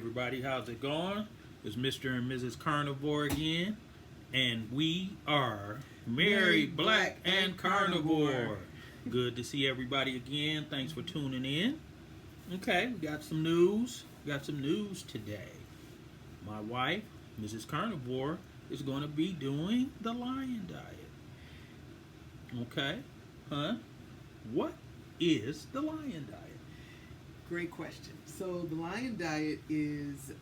everybody, how's it going? It's Mr. and Mrs. Carnivore again, and we are Married, Black, and Carnivore. Good to see everybody again. Thanks for tuning in. Okay, we got some news. Today. My wife, Mrs. Carnivore, is going to be doing the lion diet. Okay, what is the lion diet? Great question. So the lion diet is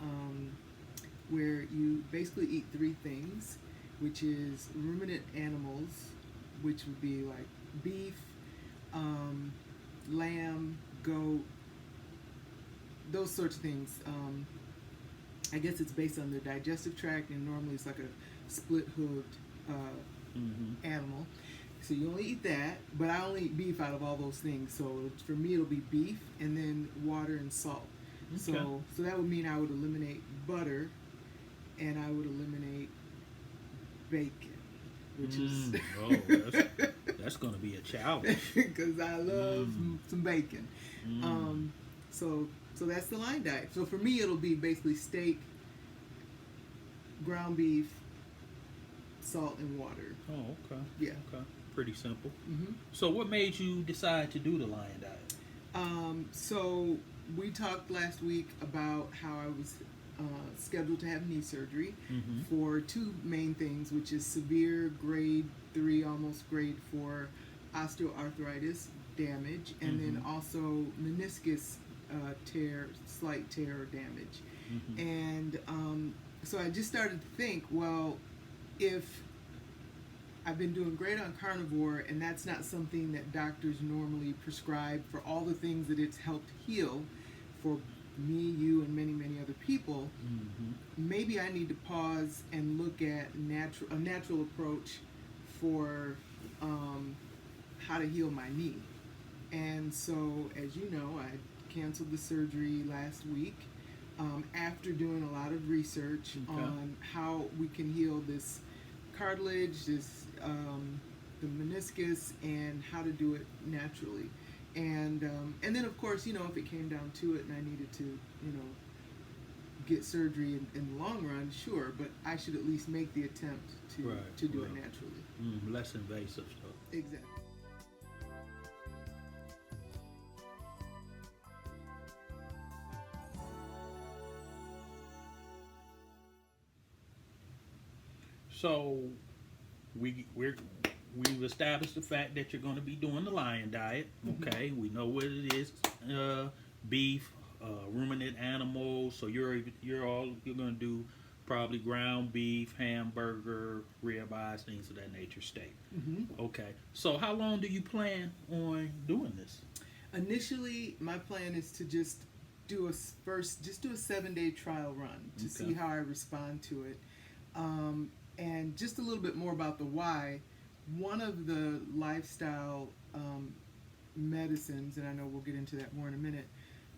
where you basically eat three things, which is ruminant animals, which would be like beef, lamb, goat, those sorts of things. I guess it's based on their digestive tract, and normally it's like a split-hooved animal. So you only eat that, but I only eat beef out of all those things. So for me, it'll be beef and then water and salt. Okay. So that would mean I would eliminate butter, and I would eliminate bacon, which is that's going to be a challenge because I love some bacon. So that's the lion diet. So for me, it'll be basically steak, ground beef, salt, and water. Oh, okay. Yeah. Okay. Pretty simple. Mm-hmm. So what made you decide to do the lion diet? So we talked last week about how I was scheduled to have knee surgery for two main things, which is severe grade 3, almost grade 4 osteoarthritis damage, and then also meniscus slight tear or damage. And so I just started to think, well, if I've been doing great on carnivore, and that's not something that doctors normally prescribe for all the things that it's helped heal for me, you, and many, many other people. Maybe I need to pause and look at a natural approach for how to heal my knee. And so, as you know, I canceled the surgery last week after doing a lot of research on how we can heal this cartilage, the meniscus, and how to do it naturally. And then, of course, if it came down to it and I needed to, get surgery in the long run, sure, but I should at least make the attempt to do it naturally. Less invasive stuff. Exactly. So we've established the fact that you're going to be doing the lion diet. Okay, we know what it is: beef, ruminant animals. So you're going to do probably ground beef, hamburger, ribeyes, things of that nature, steak. Okay. So how long do you plan on doing this? Initially, my plan is to just do a 7-day trial run to see how I respond to it. And just a little bit more about the why. One of the lifestyle medicines, and I know we'll get into that more in a minute,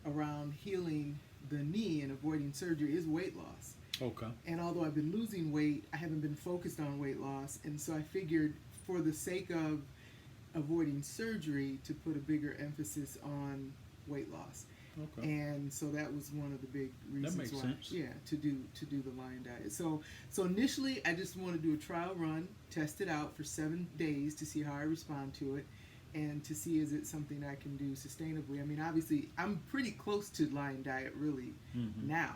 around healing the knee and avoiding surgery is weight loss. Okay. And although I've been losing weight, I haven't been focused on weight loss. And so I figured for the sake of avoiding surgery to put a bigger emphasis on weight loss. Okay. And so that was one of the big reasons that makes sense. Yeah, to do the lion diet. So initially I just want to do a trial run, test it out for 7 days to see how I respond to it, and to see is it something I can do sustainably. I mean, obviously I'm pretty close to lion diet really now.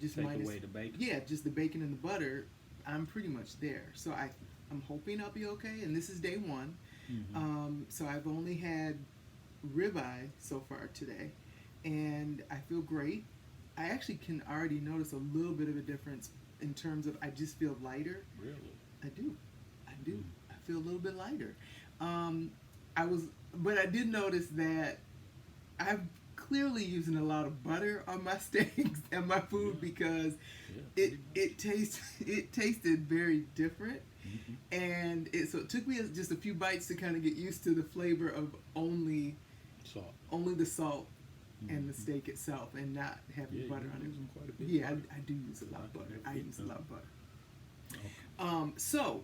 Just take minus, away the bacon. Yeah, just the bacon and the butter. I'm pretty much there. So I'm hoping I'll be okay. And this is day 1. So I've only had ribeye so far today, and I feel great. I actually can already notice a little bit of a difference in terms of I just feel lighter. Really? I do. I feel a little bit lighter. But I did notice that I'm clearly using a lot of butter on my steaks and my food because it tasted very different. And so it took me just a few bites to kind of get used to the flavor of only the salt and the steak itself, and not having butter on it. Quite a bit I do use a lot of butter. I use a lot of butter. Okay. So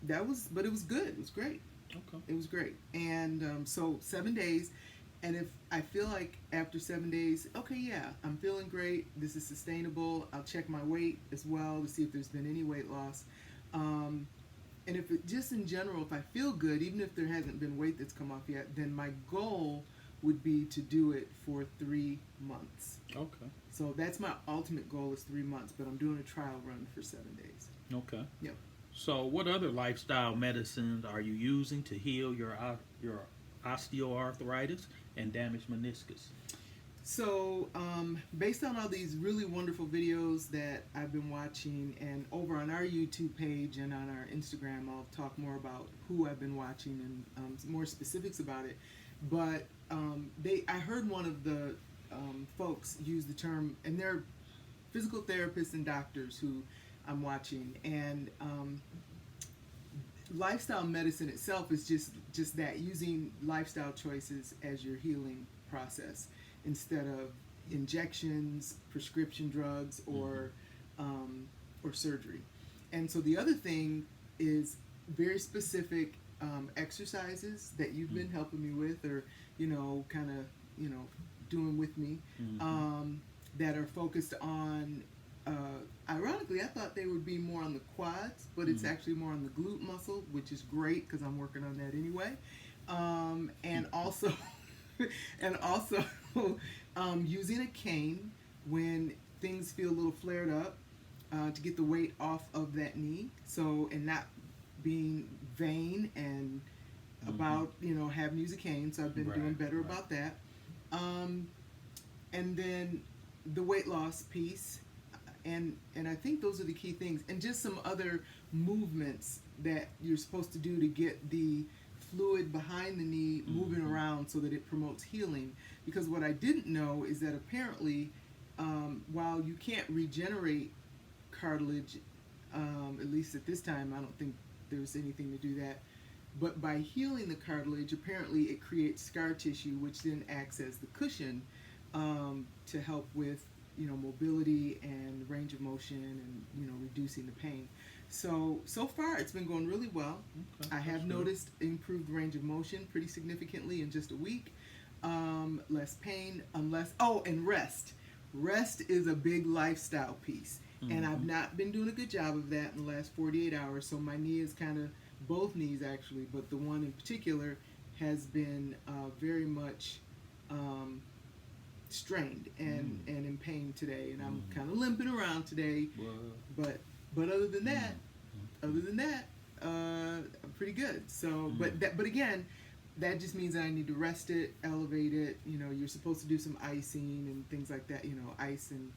that was, but it was good. It was great. Okay. It was great. And so 7 days, And if I feel like after 7 days, okay, yeah, I'm feeling great, this is sustainable, I'll check my weight as well to see if there's been any weight loss. And if it, just in general, if I feel good, even if there hasn't been weight that's come off yet, then my goal would be to do it for 3 months. Okay. So that's my ultimate goal is 3 months, but I'm doing a trial run for 7 days. Okay. Yep. So, what other lifestyle medicines are you using to heal your osteoarthritis and damaged meniscus? So, based on all these really wonderful videos that I've been watching, and over on our YouTube page and on our Instagram, I'll talk more about who I've been watching and more specifics about it. But I heard one of the folks use the term, and they're physical therapists and doctors who I'm watching, and lifestyle medicine itself is just that, using lifestyle choices as your healing process instead of injections, prescription drugs, or surgery. And so the other thing is very specific exercises that you've been helping me with, or kind of doing with me, that are focused on. Ironically, I thought they would be more on the quads, but it's actually more on the glute muscle, which is great because I'm working on that anyway. And also, using a cane when things feel a little flared up, to get the weight off of that knee. So, and not being vain and about having to use a cane. So I've been doing better about that. And then the weight loss piece. And I think those are the key things, and just some other movements that you're supposed to do to get the fluid behind the knee moving around so that it promotes healing. Because what I didn't know is that apparently, while you can't regenerate cartilage, at least at this time, I don't think there's anything to do that. But by healing the cartilage, apparently it creates scar tissue, which then acts as the cushion to help with mobility and range of motion, and reducing the pain. So far it's been going really well. Okay, I have noticed improved range of motion pretty significantly in just a week. Less pain, and rest is a big lifestyle piece, and I've not been doing a good job of that in the last 48 hours. So my knee is kind of, both knees actually, but the one in particular has been very much strained and in pain today, and I'm kind of limping around today. But other than that, I'm pretty good. So, but again, that just means that I need to rest it, elevate it. You're supposed to do some icing and things like that. Ice and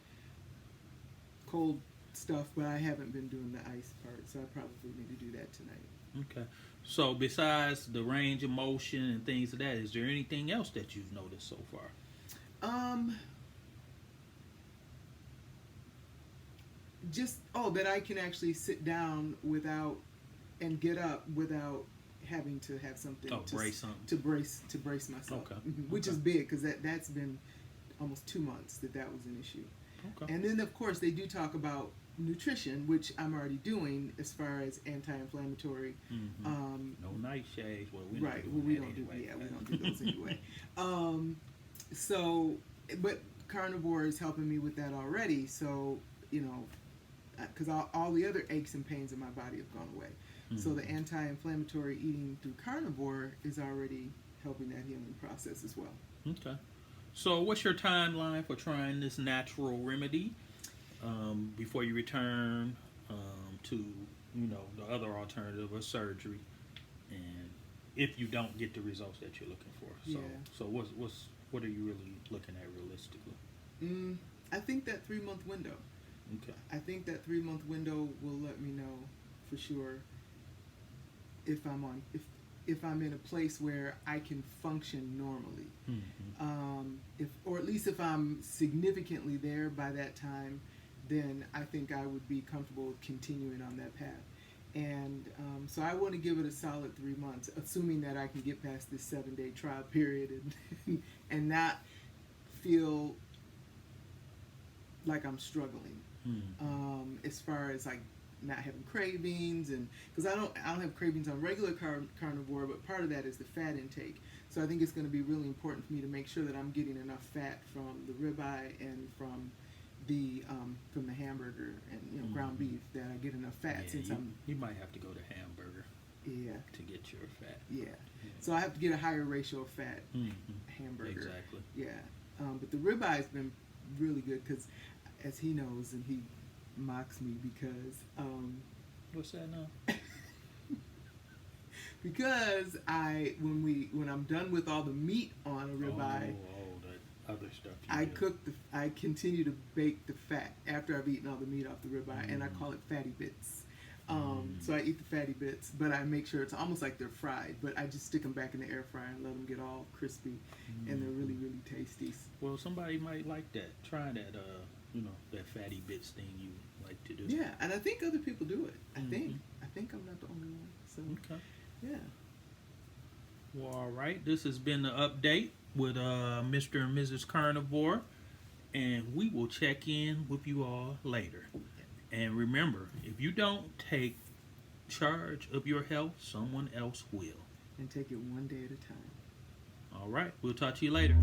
cold stuff, but I haven't been doing the ice part, so I probably need to do that tonight. Okay. So besides the range of motion and things of that, is there anything else that you've noticed so far? That I can actually sit down and get up without having to have something to brace myself. Okay. Which is big, because that's been almost 2 months that was an issue. Okay. And then of course they do talk about nutrition, which I'm already doing as far as anti-inflammatory. No nightshades. Well, we don't do those anyway. But Carnivore is helping me with that already. So, because all the other aches and pains in my body have gone away. So the anti-inflammatory eating through Carnivore is already helping that healing process as well. Okay. So what's your timeline for trying this natural remedy before you return to, the other alternative of surgery, and if you don't get the results that you're looking for? So what are you really looking at realistically? I think that 3 month window. Okay. I think that 3 month window will let me know for sure if I'm in a place where I can function normally. Or at least if I'm significantly there by that time, then I think I would be comfortable continuing on that path. And so I want to give it a solid 3 months, assuming that I can get past this 7-day trial period and not feel like I'm struggling as far as like not having cravings, and because I don't have cravings on regular carnivore, but part of that is the fat intake. So I think it's going to be really important for me to make sure that I'm getting enough fat from the ribeye and from the hamburger and ground beef, that I get enough fat, since you might have to go to hamburger to get your fat. So I have to get a higher ratio of fat hamburger. Exactly. But the ribeye's been really good, because as he knows, and he mocks me because what's that now? because when I'm done with all the meat on a ribeye, that other stuff I continue to bake the fat after I've eaten all the meat off the ribeye, and I call it fatty bits. So I eat the fatty bits, but I make sure it's almost like they're fried, but I just stick them back in the air fryer and let them get all crispy, and they're really, really tasty. Well, somebody might like that. Try that, that fatty bits thing you like to do. Yeah, and I think other people do it. I think I'm not the only one. So okay. Yeah. Well, all right. This has been the update with Mr. and Mrs. Carnivore, and we will check in with you all later. And remember, if you don't take charge of your health, someone else will. And take it one day at a time. All right. We'll talk to you later.